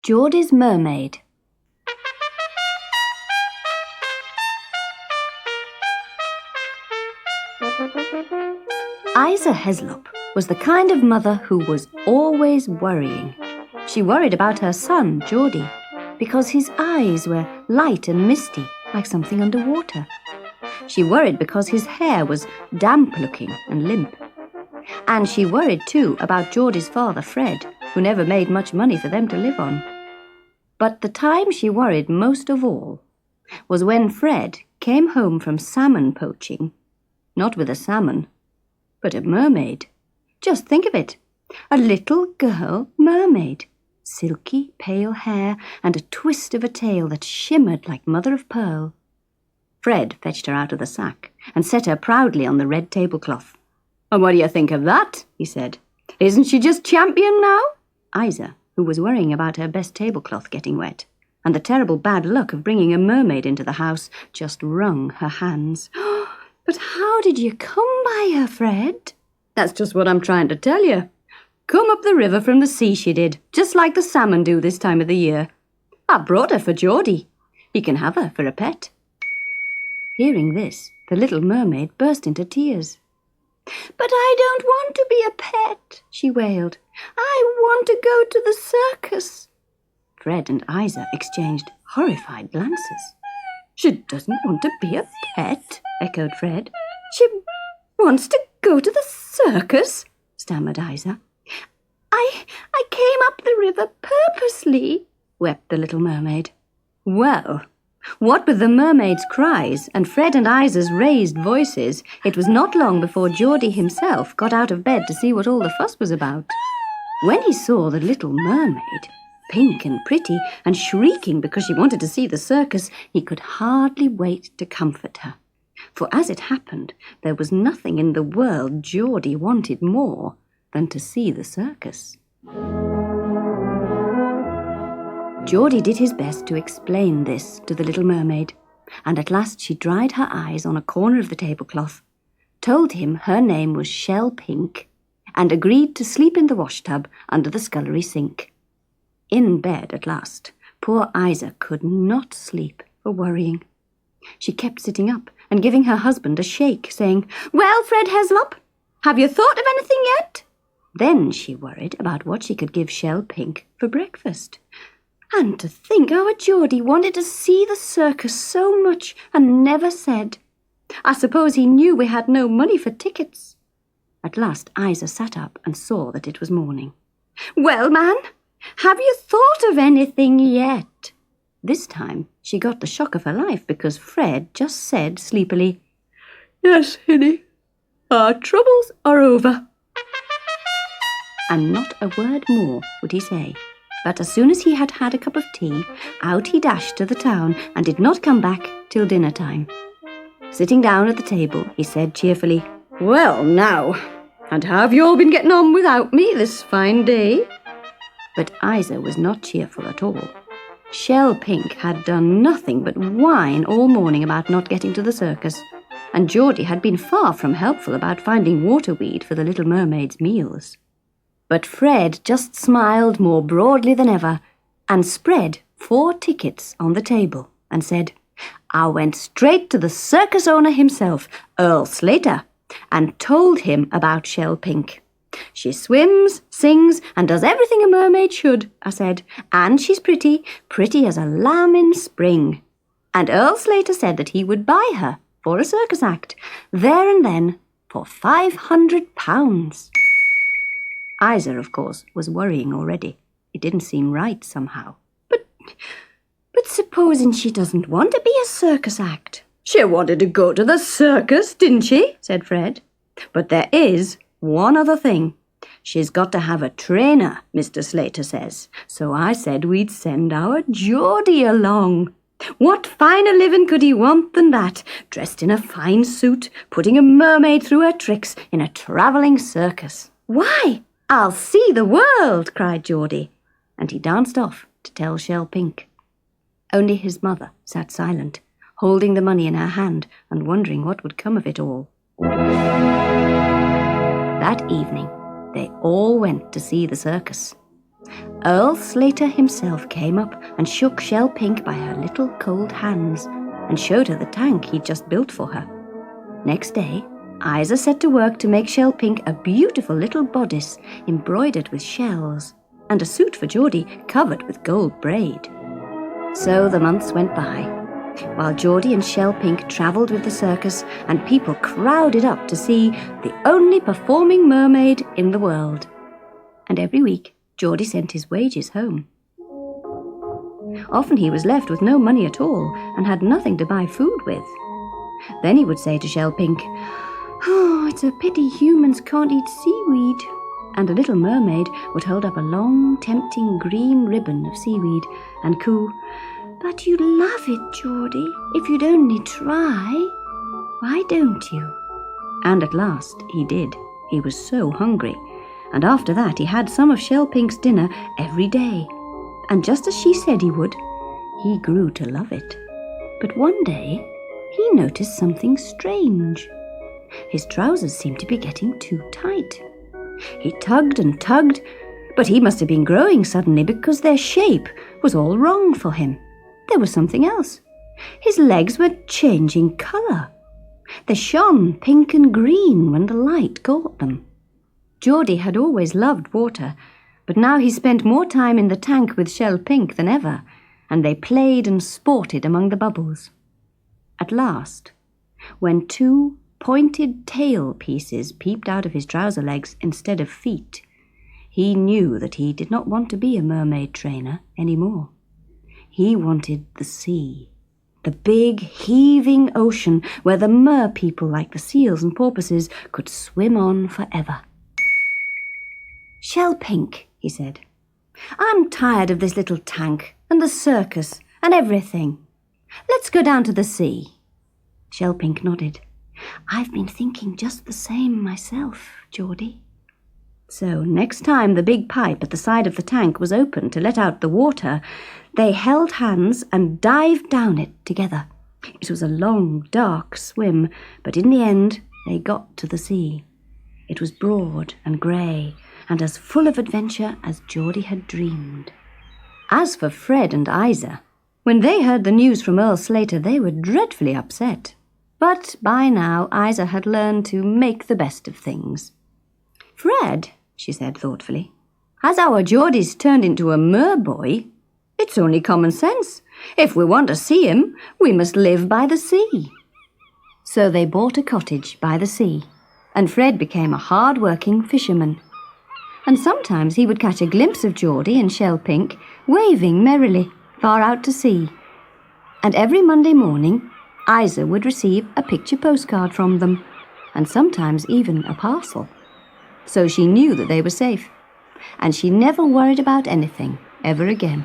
Geordie's Mermaid. Isa Heslop was the kind of mother who was always worrying. She worried about her son, Geordie, because his eyes were light and misty, like something underwater. She worried because his hair was damp-looking and limp. And she worried, too, about Geordie's father, Fred, who never made much money for them to live on. But the time she worried most of all was when Fred came home from salmon poaching, not with a salmon, but a mermaid. Just think of it, a little girl mermaid, silky pale hair and a twist of a tail that shimmered like mother of pearl. Fred fetched her out of the sack and set her proudly on the red tablecloth. "And what do you think of that?" he said. "Isn't she just champion now?" Isa, who was worrying about her best tablecloth getting wet, and the terrible bad luck of bringing a mermaid into the house, just wrung her hands. "But how did you come by her, Fred?" "That's just what I'm trying to tell you. Come up the river from the sea she did, just like the salmon do this time of the year. I brought her for Geordie. He can have her for a pet." Hearing this, the little mermaid burst into tears. "But I don't want to be a pet," she wailed. "I want to go to the circus." Fred and Isa exchanged horrified glances. "She doesn't want to be a pet," echoed Fred. "She wants to go to the circus," stammered Isa. I came up the river purposely," wept the little mermaid. Well, what with the mermaid's cries and Fred and Isa's raised voices, it was not long before Geordie himself got out of bed to see what all the fuss was about. When he saw the little mermaid, pink and pretty, and shrieking because she wanted to see the circus, he could hardly wait to comfort her. For as it happened, there was nothing in the world Geordie wanted more than to see the circus. Geordie did his best to explain this to the little mermaid, and at last she dried her eyes on a corner of the tablecloth, told him her name was Shell Pink, and agreed to sleep in the washtub under the scullery sink. In bed at last, poor Isa could not sleep for worrying. She kept sitting up and giving her husband a shake, saying, "Well, Fred Heslop, have you thought of anything yet?" Then she worried about what she could give Shell Pink for breakfast. And to think our Geordie wanted to see the circus so much and never said. I suppose he knew we had no money for tickets. At last Isa sat up and saw that it was morning. "Well, man, have you thought of anything yet?" This time she got the shock of her life because Fred just said sleepily, "Yes, Hinny, our troubles are over." And not a word more would he say. But as soon as he had had a cup of tea, out he dashed to the town and did not come back till dinner time. Sitting down at the table, he said cheerfully, "Well, now, and how have you all been getting on without me this fine day?" But Isa was not cheerful at all. Shell Pink had done nothing but whine all morning about not getting to the circus, and Geordie had been far from helpful about finding waterweed for the little mermaid's meals. But Fred just smiled more broadly than ever and spread 4 tickets on the table and said, "I went straight to the circus owner himself, Earl Slater, and told him about Shell Pink. She swims, sings, and does everything a mermaid should," I said, "and she's pretty, pretty as a lamb in spring." And Earl Slater said that he would buy her for a circus act, there and then, for £500. Isa, of course, was worrying already. It didn't seem right somehow. But supposing she doesn't want to be a circus act?" "She wanted to go to the circus, didn't she?" said Fred. "But there is one other thing. She's got to have a trainer, Mr. Slater says. So I said we'd send our Geordie along. What finer living could he want than that, dressed in a fine suit, putting a mermaid through her tricks in a travelling circus?" "Why, I'll see the world!" cried Geordie, and he danced off to tell Shell Pink. Only his mother sat silent, holding the money in her hand and wondering what would come of it all. That evening, they all went to see the circus. Earl Slater himself came up and shook Shell Pink by her little cold hands and showed her the tank he'd just built for her. Next day, Isa set to work to make Shell Pink a beautiful little bodice embroidered with shells and a suit for Geordie covered with gold braid. So the months went by, while Geordie and Shell Pink travelled with the circus and people crowded up to see the only performing mermaid in the world. And every week, Geordie sent his wages home. Often he was left with no money at all and had nothing to buy food with. Then he would say to Shell Pink, "Oh, it's a pity humans can't eat seaweed." And the little mermaid would hold up a long, tempting green ribbon of seaweed and coo, "But you'd love it, Geordie, if you'd only try. Why don't you?" And at last he did. He was so hungry. And after that he had some of Shell Pink's dinner every day. And just as she said he would, he grew to love it. But one day he noticed something strange. His trousers seemed to be getting too tight. He tugged and tugged, but he must have been growing suddenly because their shape was all wrong for him. There was something else. His legs were changing colour. They shone pink and green when the light caught them. Geordie had always loved water, but now he spent more time in the tank with Shell Pink than ever, and they played and sported among the bubbles. At last, when two pointed tail pieces peeped out of his trouser legs instead of feet, he knew that he did not want to be a mermaid trainer any more. He wanted the sea, the big, heaving ocean where the mer people like the seals and porpoises could swim on forever. "Shell Pink," he said, "I'm tired of this little tank and the circus and everything. Let's go down to the sea." Shell Pink nodded. "I've been thinking just the same myself, Geordie." So next time the big pipe at the side of the tank was opened to let out the water, they held hands and dived down it together. It was a long, dark swim, but in the end they got to the sea. It was broad and grey, and as full of adventure as Geordie had dreamed. As for Fred and Isa, when they heard the news from Earl Slater, they were dreadfully upset. But by now Isa had learned to make the best of things. "Fred," she said thoughtfully, "as our Geordie's turned into a merboy, it's only common sense. If we want to see him, we must live by the sea." So they bought a cottage by the sea, and Fred became a hard-working fisherman. And sometimes he would catch a glimpse of Geordie and Shell Pink waving merrily far out to sea. And every Monday morning, Isa would receive a picture postcard from them, and sometimes even a parcel. So she knew that they were safe, and she never worried about anything ever again.